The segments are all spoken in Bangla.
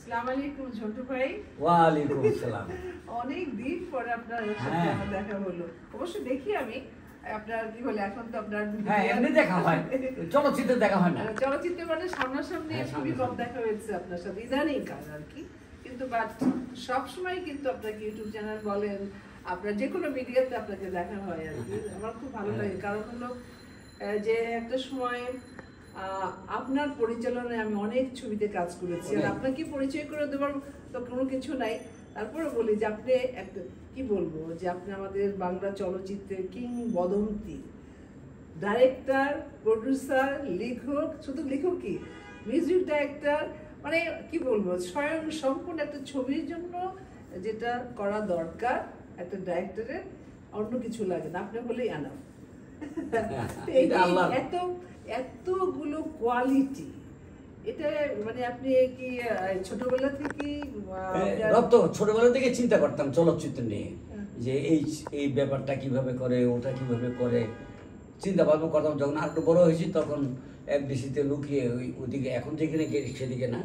আসসালামু আলাইকুম ঝন্টু ভাই। ওয়ালাইকুম আসসালাম। অনেক দিন পরে আপনার সাথে আমার দেখা হলো। অবশ্য দেখি আমি আপনার কি বলে এখন তো আপনার এমনি দেখা হয়, চলচ্চিত্রে দেখা হয় না। চলচ্চিত্রে মানে সামনাসামনি খুবই কম দেখা হয়েছে আপনার সাথে ইদানিং কাল আর কি। কিন্তু বাট সবসময় কিন্তু আপনাকে ইউটিউব চ্যানেল বলেন, আপনার যে কোনো মিডিয়াতে আপনাকে দেখা হয় আর কি। আমার খুব ভালো লাগে, কারণ হলো যে একটা সময় আপনার পরিচালনায় আমি অনেক ছবিতে কাজ করেছি, আর আপনাকে পরিচয় করে দেওয়ার তো কোনো কিছু নাই। তারপরে বলি যে আপনি একটা কি বলবো, যে আপনি আমাদের বাংলা চলচ্চিত্রের কিংবদন্তি ডাইরেক্টর, প্রডিউসার, লেখক, শুধু লেখকই মিউজিক ডাইরেক্টর, মানে কি বলবো, স্বয়ং সম্পূর্ণ একটা ছবির জন্য যেটা করা দরকার একটা ডাইরেক্টরের, অন্য কিছু লাগে না, আপনি বলেই আনা। এত এতগুলো কোয়ালিটি, এটা মানে আপনি কি ছোটবেলা থেকে ছোটবেলা থেকে চিন্তা করতাম চলচ্চিত্র নিয়ে, যে এই ব্যাপারটা কিভাবে করে, ওটা কিভাবে করে, চিন্তা ভাবনা করতাম। যখন আর একটু বড় হয়েছি তখন এফডিসিতে লুকিয়ে ওইদিকে, এখন যেখানে সেদিকে না,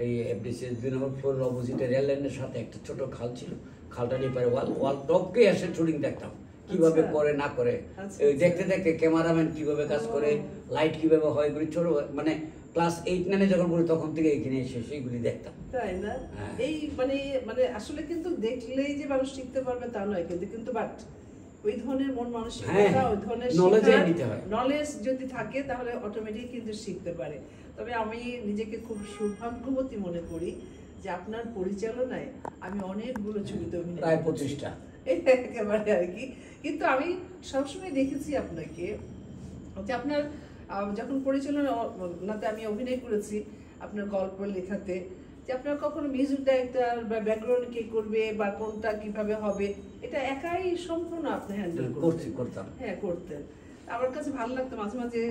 এই এফডিসি 2 নম্বর ফ্লোরের অপোজিটে রেল লাইনের সাথে একটা ছোট খাল ছিল, খালটা নিয়ে পারে ওয়াল টপকে এসে শুটিং দেখতাম কিভাবে করে না করে, দেখতে দেখতে ক্যামেরাম্যান কিভাবে কাজ করে, লাইট কিভাবে হয়, ছোট মানে ক্লাস 8-9 যখন পড়ি তখন থেকে এখানে এসে সেইগুলি দেখতাম, তাই না? এই মানে মানে আসলে কিন্তু দেখলেই যে মানুষ শিখতে পারবে তা নয়, কিন্তু বাট ওই ধরনের মন মানসিকতা, ওই ধরনের নলেজ যদি থাকে তাহলে অটোমেটিক কিন্তু শিখতে পারে। তবে আমি নিজেকে খুব সৌভাগ্যবতী মনে করি যে আপনার পরিচালনায় আমি অনেকগুলো ছবিতে অভিনয়, প্রায় 25টা একেবারে আর কি। কিন্তু আমি সবসময় দেখেছি আপনাকে যে আপনার যখন পরিচালনাতে আমি অভিনয় করেছি, আপনার গল্প লেখাতে, যে আপনার কখনো মিউজিক ডাইরেক্টর বা ব্যাকগ্রাউন্ড কে করবে বা কোনটা কিভাবে হবে, এটা একাই সম্পূর্ণ আপনি হ্যান্ডেল করতাম। হ্যাঁ, করতেন। আমার কাছে ভালো লাগতো, মাঝে মাঝে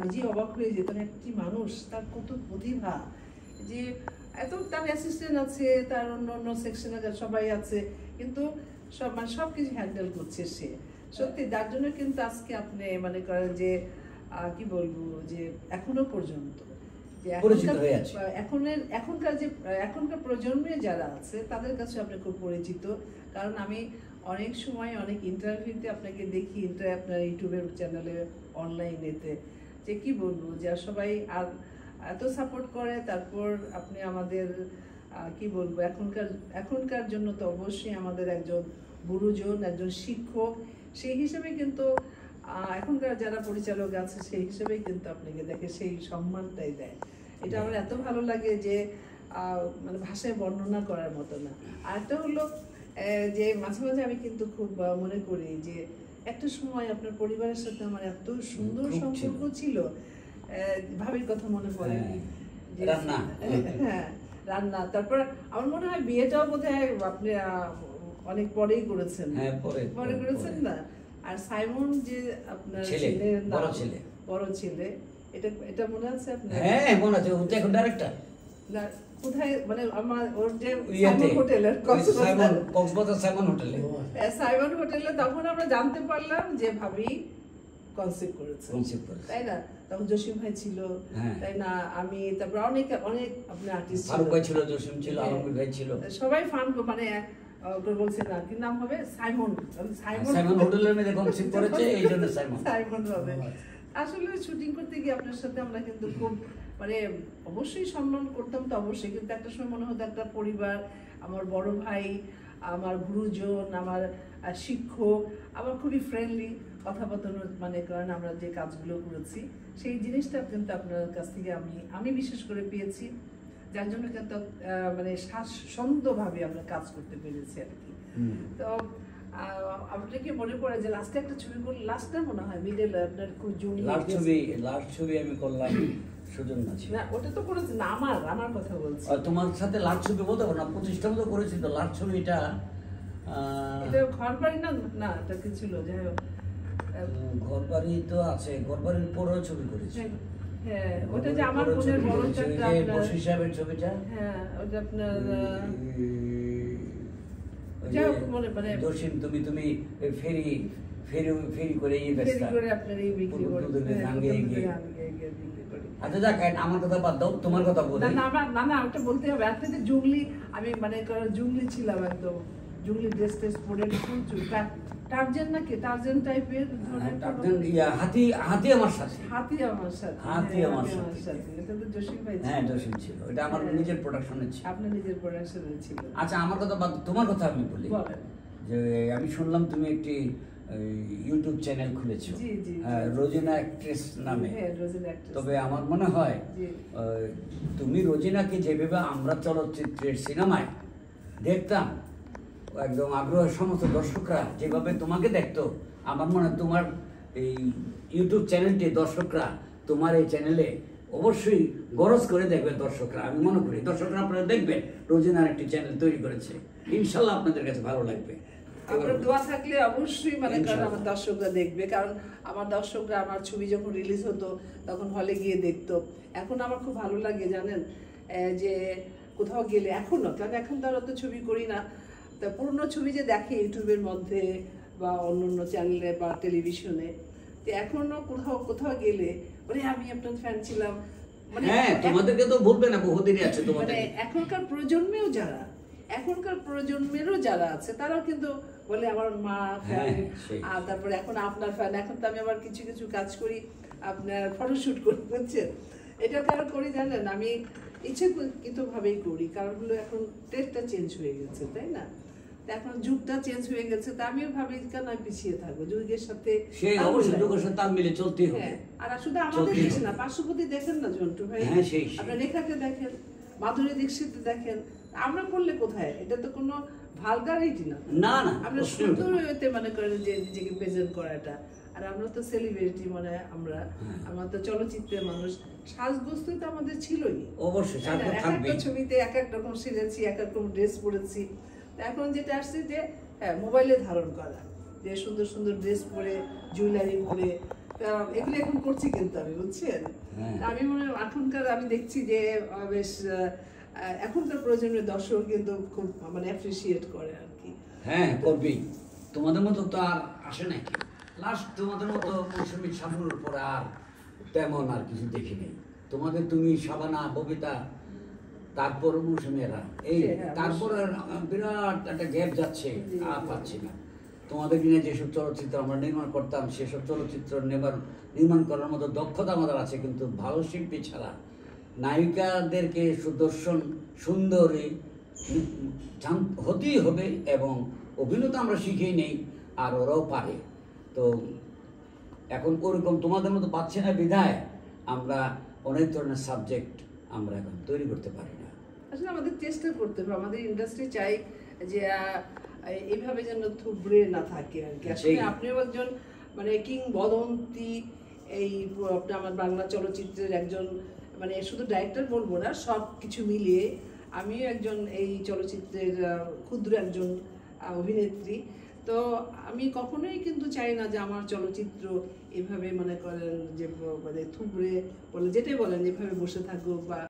নিজে অবাক হয়ে যেতাম, একটি মানুষ তার কত প্রতিভা, যে এত তার অ্যাসিস্ট্যান্ট আছে, তার অন্য অন্য সেকশনে সবাই আছে, কিন্তু সব কিছু হ্যান্ডেল করছে সে। সত্যি তার জন্য কিন্তু আজকে আপনি মনে করেন যে কি বলবো, যে এখনো পর্যন্ত এখনকার প্রজন্মে যারা আছে তাদের কাছে আপনি খুব পরিচিত। কারণ আমি অনেক সময় অনেক ইন্টারভিউতে আপনাকে দেখি, আপনার ইউটিউবের চ্যানেলে, অনলাইনেতে, যে কি বলবো, যে সবাই আর এত সাপোর্ট করে। তারপর আপনি আমাদের কি বলবো, এখনকার জন্য তো অবশ্যই আমাদের একজন গুরুজন, একজন শিক্ষক, সেই হিসেবে কিন্তু এখনকার যারা পরিচালক আছে সেই হিসেবেই কিন্তু আপনাকে দেখে, সেই সম্মানটাই দেয়। এটা আমার এত ভালো লাগে যে মানে ভাষায় বর্ণনা করার মতো না। আর একটা হলো যে মাঝে মাঝে আমি কিন্তু খুব মনে করি যে একটা সময় আপনার পরিবারের সাথে আমার এত সুন্দর সম্পর্ক ছিল, ভাবির কথা মনে পড়ে, হ্যাঁ রান্না। তারপর আমার মনে হয় বিয়েটাও বোধহয় আপনি অনেক পরেই করেছেন, পরে করেছেন না? আর সাইমন যে আপনার বড় ছেলে, এটা মনে আছে আপনার? হ্যাঁ মনে আছে, ও তো এখন ডাইরেক্টর। না কোথায়, মানে আমার ওর যে সাইমন হোটেলের, কক্সবাজার সাইমন হোটেলে তখন আমরা জানতে পারলাম যে ভাবি কনসেপ্ট করেছে, তাই না? তখন জসিম ভাই ছিল, তাই না? আমি তারপর অনেক আপনার আর্টিস্ট, ফারুক ভাই ছিল, জসিম ছিল, আলমগীর ভাই ছিল, সবাই ফান মানে বলছে না কি নাম হবে, সাইমন হোটেলের মধ্যে কনসেপ্ট করেছে, এইজন্য সাইমন হবে। আসলে শুটিং করতে গিয়ে আপনার সাথে আমরা কিন্তু খুব মানে অবশ্যই সম্মান করতাম তো অবশ্যই, কিন্তু একটা সময় মনে হতো একটা পরিবার, আমার বড় ভাই, আমার গুরুজন, আমার শিক্ষক, আমার খুবই ফ্রেন্ডলি কথাবার্তা, মানে কারণ আমরা যে কাজগুলো করেছি সেই জিনিসটা কিন্তু আপনার কাছ থেকে আমি বিশেষ করে পেয়েছি, যার জন্য কিন্তু মানে স্বাচ্ছন্দ্যভাবে আমরা কাজ করতে পেরেছি আর কি। তো আপনার কি মনে পড়ে যে লাস্টে একটা ছবি করলেন, লাস্টটা মনে হয় মিডল, আপনার খুব জুনিয়র লাস্ট ছবি আমি করলাম সুজন নাচি। না ওটা তো করেছে না, আমার কথা বলছি। তোমার সাথে লাস্ট ছবি বলতে পারো না, 25টা মতো করেছি তো। লাস্ট ছবিটা এটা ঘরবাড়ি না এটা কি ছিল? যাই হোক, ঘরবাড়ি তো আছে, ঘরবাড়ির পরেও ছবি করেছি। হ্যাঁ ওটা যে আমার বোনের বড় চাচা, আপনার বশির সাহেবের ছবিটা, হ্যাঁ ওটা আপনার দর্শন তুমি ফেরি করে এই ব্যস্ত করে আপনার এই বিক্রি করে বিক্রি করি। আচ্ছা যাক, আমার কথা বাদ দাও, তোমার কথা বলি। না ওটা বলতে হবে। আপনি যে জুগলি, আমি মানে জুগলি ছিলাম একদম, জুগলি ড্রেস ট্রেস পরে প্রচুর টার্জেন নাকি টার্জেন টাইপের হাতি আমার সাথে, হাতি আমার সাথে, হাতি আমার সাথে। এটা তো জসিম ভাই, হ্যাঁ জসিম ছিল, এটা আমার নিজের প্রোডাকশনে ছিল। আপনার নিজের প্রোডাকশনে ছিল। আচ্ছা আমার কথা বাদ, তোমার কথা আমি বলি। যে আমি শুনলাম তুমি একটি ইউটিউব চ্যানেল খুলেছো, রোজিনা অ্যাক্ট্রেস নামে। তবে আমার মনে হয় তুমি রোজিনাকে যেভাবে আমরা চলচ্চিত্রের সিনেমায় দেখতাম, একদম আগ্রহের সমস্ত দর্শকরা যেভাবে তোমাকে দেখতো, আমার মনে হয় তোমার এই ইউটিউব চ্যানেলটি দর্শকরা তোমার এই চ্যানেলে অবশ্যই গরজ করে দেখবে দর্শকরা। আমি মনে করি দর্শকরা আপনারা দেখবেন, রোজিনার একটি চ্যানেল তৈরি করেছে, ইনশাল্লাহ আপনাদের কাছে ভালো লাগবে। আপনার দোয়া থাকলে অবশ্যই মানে কারণ আমার দর্শকরা দেখবে, কারণ আমার দর্শকরা আমার ছবি যখন রিলিজ হতো তখন হলে গিয়ে দেখতো। এখন আমার খুব ভালো লাগে জানেন, যে কোথাও গেলে এখনো, কারণ এখন তো আর অত ছবি করি না, তা পুরনো ছবি যে দেখে ইউটিউবের মধ্যে বা অন্য চ্যানেলে বা টেলিভিশনে, তো এখনো কোথাও গেলে বলে আমি আপনার ফ্যান ছিলাম। মানে হ্যাঁ, তোমাদেরকে তো বলবে না, বহুদিনই আছে তোমাদের। মানে এখনকার প্রজন্মেরও যারা আছে তারাও কিন্তু বলে আমার মা ফ্যান, আর তারপরে এখন আপনার ফ্যান। এখন তো আমি আবার কিছু কিছু কাজ করি, আপনার ফটোশুট করি, বুঝছেন? এটা কারণ করি জানেন, আমি ইচ্ছাকৃতভাবেই করি, কারণ হলো এখন টেস্টটা চেঞ্জ হয়ে গেছে, তাই না? এখন যুগটা চেঞ্জ হয়ে গেছে, তা আমিও ভাবি কেন পিছিয়ে থাকবো, যুগের সাথে তাল মিলে চলতেই হবে। আর শুধু আমাদের দেশ না, পার্শ্ববর্তী দেখেন না জন্টু ভাই, আপনার রেখাকে দেখেন, মাধুরী দীক্ষিত দেখেন, আমরা করলে কোথায়? এটা তো কোনো ভালগারিটি না, আমরা সুন্দর হইতে মনে করেন যে নিজেকে প্রেজেন্ট করাটা। আর আমরা তো সেলিব্রিটি, মানে আমরা তো চলচ্চিত্রের মানুষ, সাজগোজ তো আমাদের ছিলই অবশ্যই, একটা ছবিতে এক এক রকম সেজেছি, এক এক রকম ড্রেস পরেছি। এখন যেটা আসছে যে মোবাইলে ধারণ করা, যে সুন্দর সুন্দর ড্রেস পরে, জুয়েলারি পরে, এগুলো এখন করছি কিন্তু আমি, বুঝছেন? আমি মনে হয় এখনকার আমি দেখছি যে বেশ এখনকার প্রয়োজনীয় দর্শক কিন্তু খুব মানে অ্যাপ্রিসিয়েট করে আর কি। হ্যাঁ করবেই, তোমাদের মতো তো আর আসে নাকি লাস্ট, তোমাদের মতো মৌসুমী সামনের পরে আর তেমন আর কিছু দেখি নেই। তুমি শাবানা, ববিতা, তারপর মৌসুমীরা, এই তারপর বিরাট একটা গ্যাপ যাচ্ছে, আর পাচ্ছি না। তোমাদের দিনে যেসব চলচ্চিত্র আমরা নির্মাণ করতাম, সেসব চলচ্চিত্র নির্মাণ করার মতো দক্ষতা আমাদের আছে, কিন্তু ভালো শিল্পী ছাড়া নায়িকাদেরকে সুদর্শন সুন্দরী হতেই হবে, এবং অভিনয় আমরা শিখেই নেই, আর ওরাও পারে। তো এখন ওরকম তোমাদের মতো পাচ্ছে না বিধায় আমরা অনেক ধরনের সাবজেক্ট আমরা এখন তৈরি করতে পারি না। আসলে আমাদের চেষ্টা করতে হবে, আমাদের ইন্ডাস্ট্রি চাই যে এইভাবে যেন থুবড়ে না থাকে আর কি। আসলে আপনিও একজন মানে কিংবদন্তি, এই আমার বাংলা চলচ্চিত্রের একজন, মানে শুধু ডাইরেক্টর বলবো না, সব কিছু মিলিয়ে আমিও একজন এই চলচ্চিত্রের ক্ষুদ্র একজন অভিনেত্রী। তো আমি কখনোই কিন্তু চাই না যে আমার চলচ্চিত্র এভাবে মনে করেন যে মানে থুবড়ে বলে যেটাই বলেন এভাবে বসে থাকুক বা